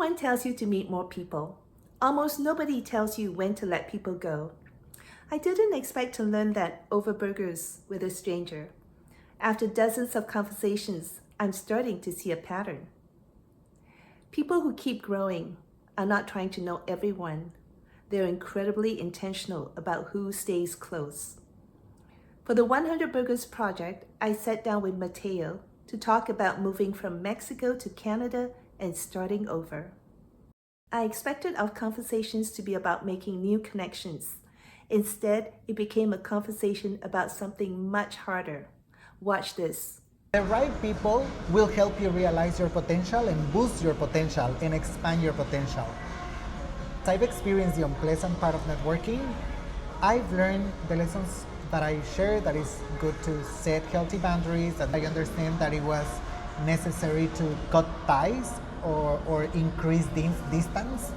Everyone tells you to meet more people. Almost nobody tells you when to let people go. I didn't expect to learn that over burgers with a stranger. After dozens of conversations, I'm starting to see a pattern. People who keep growing are not trying to know everyone. They're incredibly intentional about who stays close. For the 100 Burgers project, I sat down with Mateo to talk about moving from Mexico to Canada and starting over. I expected our conversations to be about making new connections. Instead, it became a conversation about something much harder. Watch this. The right people will help you realize your potential and boost your potential and expand your potential. I've experienced the unpleasant part of networking. I've learned the lessons that I share, that it's good to set healthy boundaries, that I understand that it was necessary to cut ties or increase distance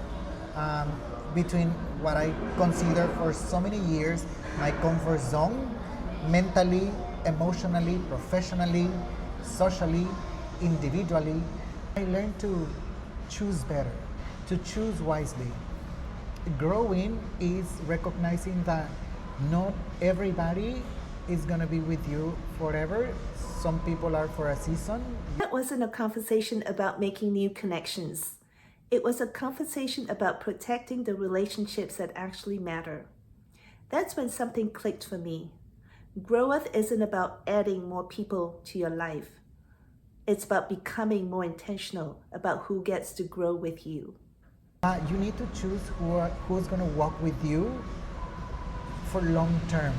between what I consider for so many years my comfort zone, mentally, emotionally, professionally, socially, individually. I learned to choose better, to choose wisely. Growing is recognizing that not everybody is going to be with you forever. Some people are for a season. That wasn't a conversation about making new connections. It was a conversation about protecting the relationships that actually matter. That's when something clicked for me. Growth isn't about adding more people to your life. It's about becoming more intentional about who gets to grow with you. You need to choose who's going to walk with you for long term.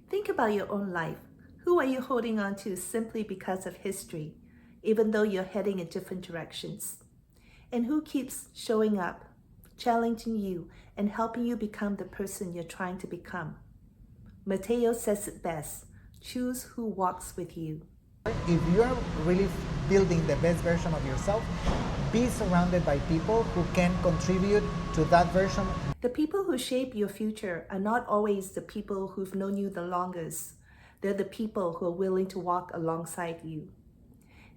Think about your own life. Who are you holding on to simply because of history, even though you're heading in different directions? And who keeps showing up, challenging you, and helping you become the person you're trying to become? Mateo says it best: choose who walks with you. If you're really building the best version of yourself, be surrounded by people who can contribute to that version. The people who shape your future are not always the people who've known you the longest. They're the people who are willing to walk alongside you.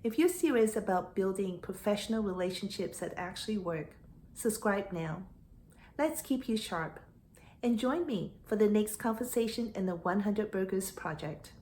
If you're serious about building professional relationships that actually work, subscribe now. Let's keep you sharp. And join me for the next conversation in the 100 Burgers project.